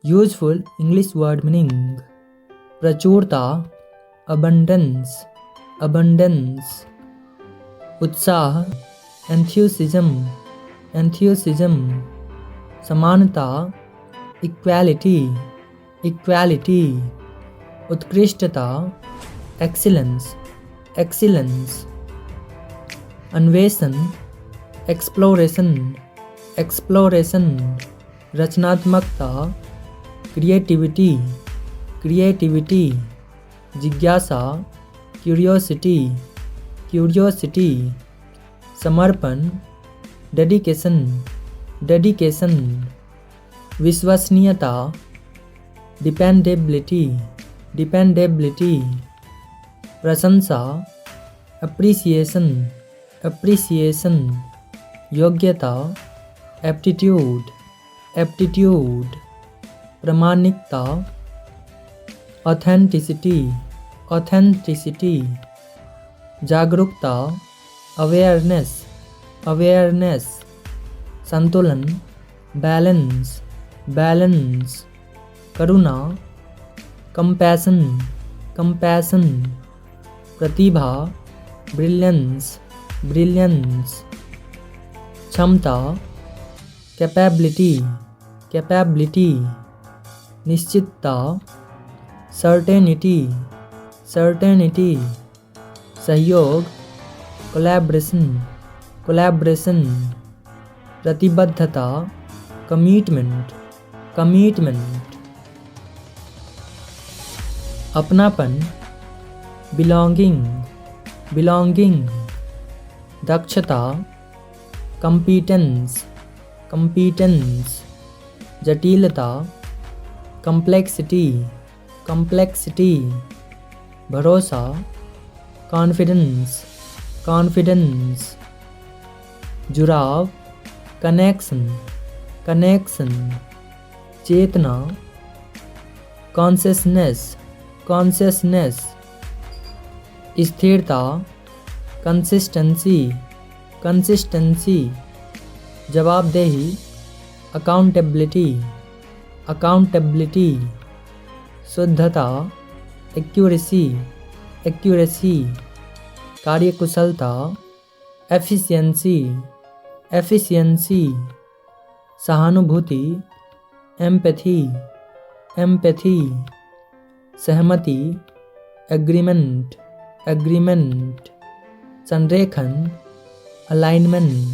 Useful English word meaning प्रचुरता, abundance, abundance. उत्साह, enthusiasm, enthusiasm. समानता, equality, equality. उत्कृष्टता, excellence, excellence. अन्वेषण, exploration, exploration. रचनात्मकता, creativity, creativity. जिज्ञासा, curiosity, curiosity. समर्पण, dedication, dedication. विश्वसनीयता, dependability, dependability. प्रशंसा, appreciation, appreciation. योग्यता, aptitude, aptitude. प्रामाणिकता, authenticity, authenticity. जागरूकता, awareness, awareness. संतुलन, balance, balance. करुणा, compassion, compassion. प्रतिभा, brilliance, brilliance. क्षमता, capability, capability. निश्चितता, certainty, certainty. सहयोग, collaboration, collaboration. प्रतिबद्धता, commitment, commitment. अपनापन, belonging, belonging. दक्षता, competence, competence. जटिलता, complexity, complexity. भरोसा, confidence, confidence. जुड़ाव, connection, connection. चेतना, consciousness, consciousness. स्थिरता, consistency, consistency. जवाबदेही, accountability, accountability. शुद्धता, accuracy, accuracy. कार्यकुशलता, efficiency, efficiency. सहानुभूति, empathy, empathy. सहमति, agreement, agreement. संरेखन, alignment,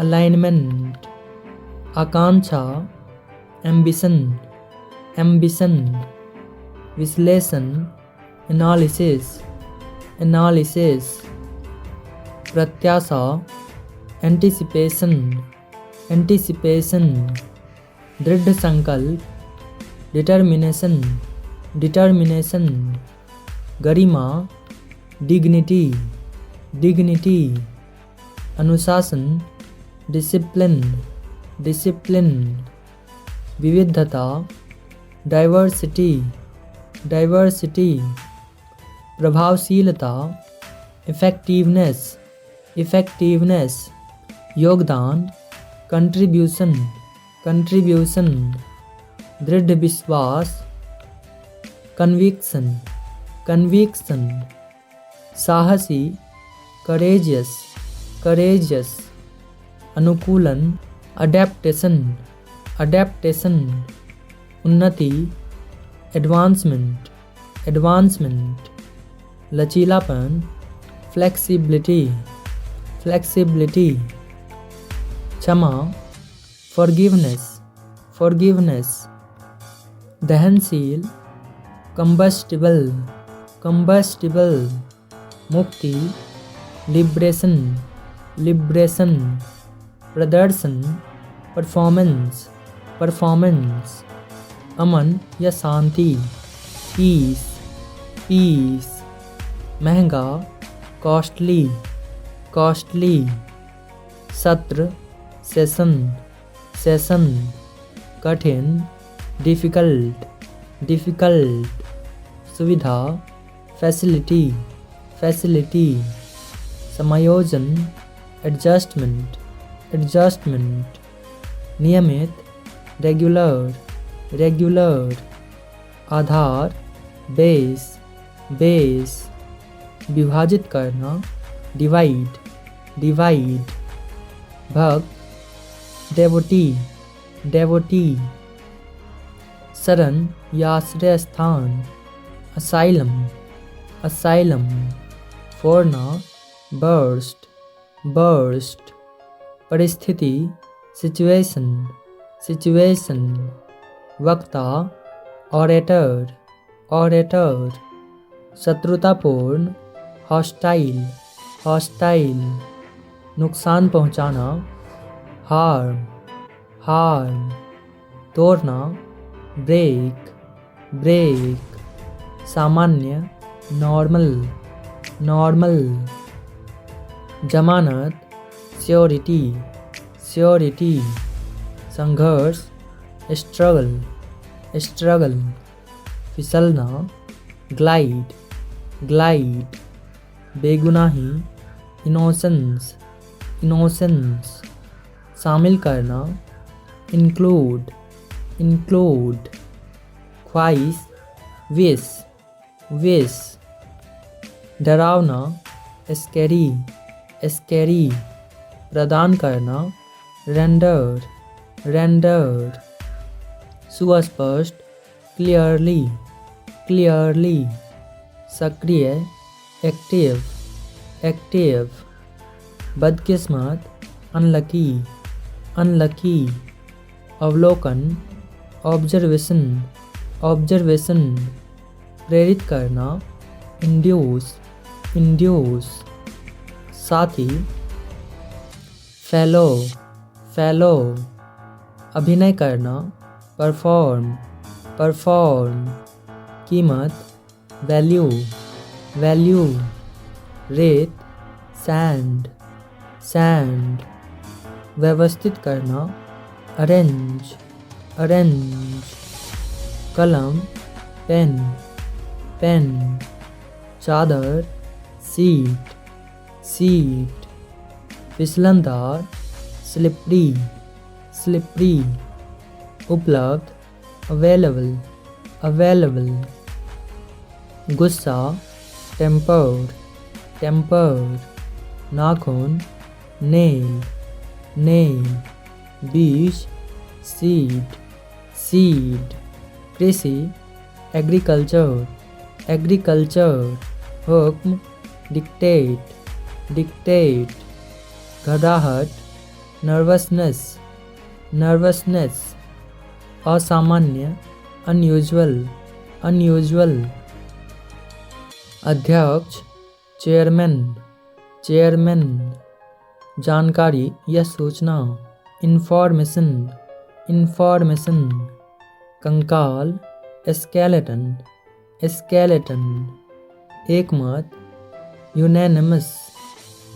alignment. आकांक्षा, ambition, ambition. विश्लेषण, analysis, analysis. प्रत्याशा, anticipation, anticipation. दृढ़ संकल्प, determination, determination. गरिमा, dignity, dignity. अनुशासन, discipline, discipline. विविधता, diversity, diversity. प्रभावशीलता, effectiveness, effectiveness. योगदान, contribution, contribution. दृढ़ विश्वास, conviction, conviction. साहसी, courageous, courageous. अनुकूलन, adaptation, adaptation. उन्नति, advancement, advancement. लचीलापन, flexibility, flexibility. क्षमा, forgiveness, forgiveness. दहनशील, combustible, combustible. मुक्ति, liberation, liberation. प्रदर्शन, performance, performance. अमन या शांति, peace, peace. महंगा, costly, costly. सत्र, session, session. कठिन, difficult, difficult. सुविधा, facility, facility. समायोजन, adjustment, adjustment. नियमित, regular, रेगुलर, आधार, बेस, बेस, विभाजित करना, डिवाइड, डिवाइड, भक्त, डेवोटी, डेवोटी, शरण या आश्रय स्थान, असाइलम, असाइलम, फोड़ना, बर्स्ट, बर्स्ट, परिस्थिति, सिचुएशन, सिचुएशन, वक्ता, ऑरेटर, ऑरेटर, शत्रुतापूर्ण, हॉस्टाइल, हॉस्टाइल, नुकसान पहुंचाना, हार्म, हार्म, तोड़ना, ब्रेक, ब्रेक, सामान्य, नॉर्मल, नॉर्मल, जमानत, श्योरिटी, श्योरिटी, संघर्ष, स्ट्रगल, स्ट्रगल, फिसलना, ग्लाइड, ग्लाइड, बेगुनाही, इनोसेंस, इनोसेंस, शामिल करना, इंक्लूड, इंक्लूड, ख्वाहिश, विश, विश, डरावना, स्कैरी, स्कैरी, प्रदान करना, रेंडर, रेंडर, सुस्पष्ट, क्लियरली, क्लियरली, सक्रिय, एक्टिव, एक्टिव, बदकिस्मत, अनलकी, अनलकी, अवलोकन, ऑब्जर्वेशन, ऑब्जर्वेशन, प्रेरित करना, इंड्यूस, इंड्यूस, साथी, फेलो, फेलो, अभिनय करना, परफॉर्म, परफॉर्म, कीमत, वैल्यू, वैल्यू, रेत, सैंड, सैंड, व्यवस्थित करना, अरेंज, अरेंज, कलम, पेन, पेन, चादर, सीट, सीट, फिसलनदार, स्लिपरी, स्लिपरी, उपलब्ध, अवेलेबल, अवेलेबल, गुस्सा, टेम्पर्ड, टेम्पर्ड, नाखून, नेल, नेल, बीज, सीड, सीड, कृषि, एग्रीकल्चर, एग्रीकल्चर, हुक्म, डिक्टेट, डिक्टेट, घबराहट, नर्वसनेस, नर्वसनेस, असामान्य, अनयूजुअल, अनयूजुअल, अध्यक्ष, चेयरमैन, चेयरमैन, जानकारी या सूचना, इंफॉर्मेशन, इंफॉर्मेशन, कंकाल, स्केलेटन, स्केलेटन, एकमत, यूनैनिमस,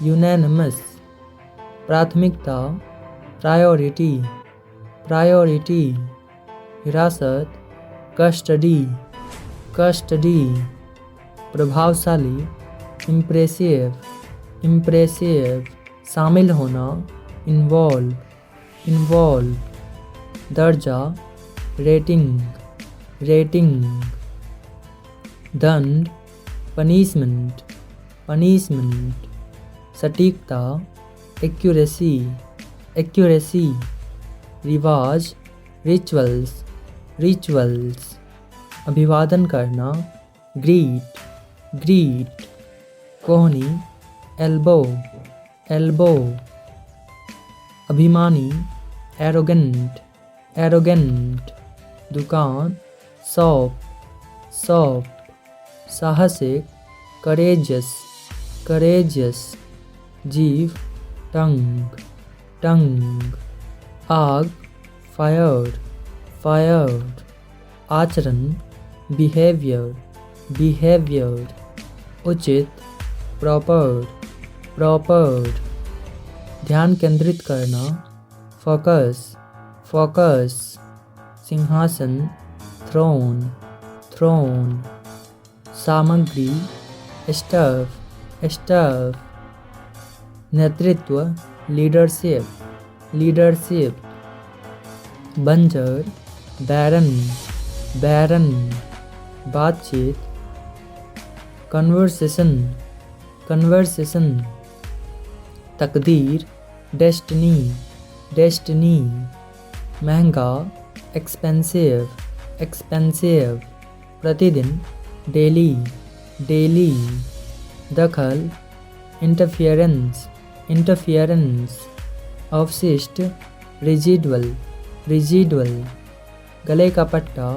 यूनैनिमस, प्राथमिकता, प्रायोरिटी, प्रायोरिटी, हिरासत, कस्टडी, कस्टडी, प्रभावशाली, इम्प्रेसिव, इम्प्रेसिव, शामिल होना, इन्वॉल्व, इन्वॉल्व, दर्जा, रेटिंग, रेटिंग, दंड, पनिशमेंट, पनिशमेंट, सटीकता, एक्यूरेसी, एक्यूरेसी, रिवाज, रिचुअल्स, रिचुअल्स, अभिवादन करना, ग्रीट, ग्रीट, कोहनी, एल्बो, एल्बो, अभिमानी, एरोगेंट, एरोगेंट, दुकान, शॉप, शॉप, साहसिक, करेजियस, करेजियस, जीव, टंग, टंग, आग, फायर, फायर, आचरण, बिहेवियर, बिहेवियर, उचित, प्रॉपर, प्रॉपर, ध्यान केंद्रित करना, फोकस, फोकस, सिंहासन, थ्रोन, थ्रोन, सामग्री, स्टफ, स्टफ, नेतृत्व, लीडरशिप, लीडरशिप, बंजर, बैरन बैरन बातचीत, कन्वर्सेशन कन्वर्सेशन, तकदीर, डेस्टिनी डेस्टिनी, महंगा, एक्सपेंसिव एक्सपेंसिव, प्रतिदिन, डेली डेली, दखल, इंटरफियरेंस इंटरफियरेंस, अवशिष्ट, रिजिडुअल रिजिडुअल, गले का पट्टा,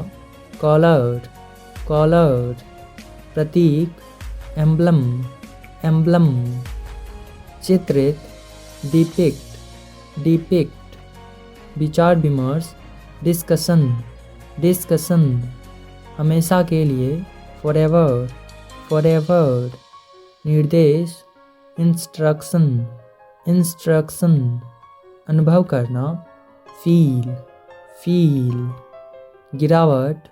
कॉलर कॉलर, प्रतीक, एम्ब्लम एम्ब्लम, चित्रित, डिपिक्ट डिपिक्ट, विचार विमर्श, डिस्कशन डिस्कशन, हमेशा के लिए, फॉरएवर फॉरएवर, निर्देश, इंस्ट्रक्शन इंस्ट्रक्शन, अनुभव करना, फील फील, गिरावट,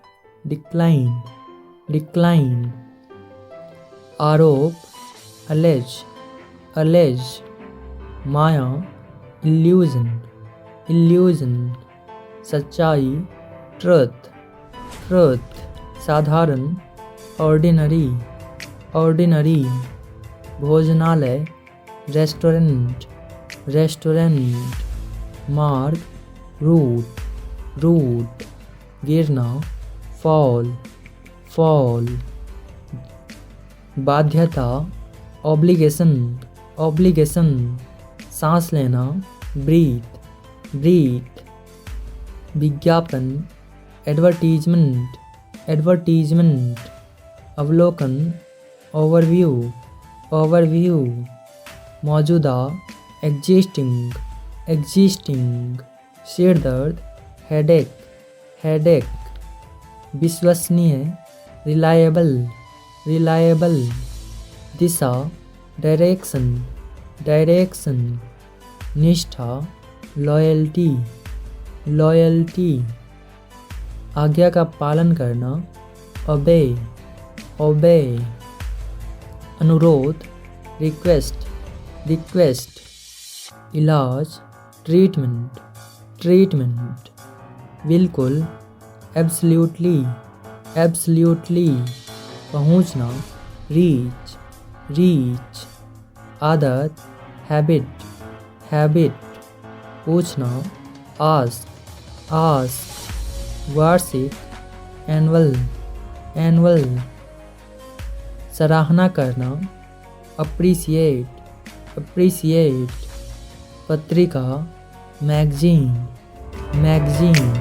डिक्लाइन डिक्लाइन, आरोप, अलेज अलेज, माया, इल्यूजन इल्यूजन, सच्चाई, ट्रुथ ट्रुथ, साधारण, ऑर्डिनरी ऑर्डिनरी, भोजनालय, रेस्टोरेंट रेस्टोरेंट, मार्ग, रूट रूट, गिरना, फॉल फॉल, बाध्यता, ऑब्लिगेशन ऑब्लिगेशन, सांस लेना, ब्रीथ ब्रीथ, विज्ञापन, एडवर्टीजमेंट एडवर्टीजमेंट, अवलोकन, ओवरव्यू ओवरव्यू, मौजूदा, एग्जिस्टिंग एग्जिस्टिंग, सिर दर्द, हेडेक हेडेक, विश्वसनीय, रिलायबल रिलायबल, दिशा, डायरेक्शन डायरेक्शन, निष्ठा, लॉयल्टी लॉयल्टी, आज्ञा का पालन करना, ओबे ओबे, अनुरोध, रिक्वेस्ट रिक्वेस्ट, इलाज, ट्रीटमेंट ट्रीटमेंट, बिल्कुल, एब्सल्यूटली एब्सल्यूटली, पहुंचना, रीच रीच, आदत, हैबिट हैबिट, पूछना, आस्क आस्क, वार्षिक, एनुअल एनुअल, सराहना करना, अप्रिसिएट अप्रिसिएट, पत्रिका, मैगजीन मैगजीन,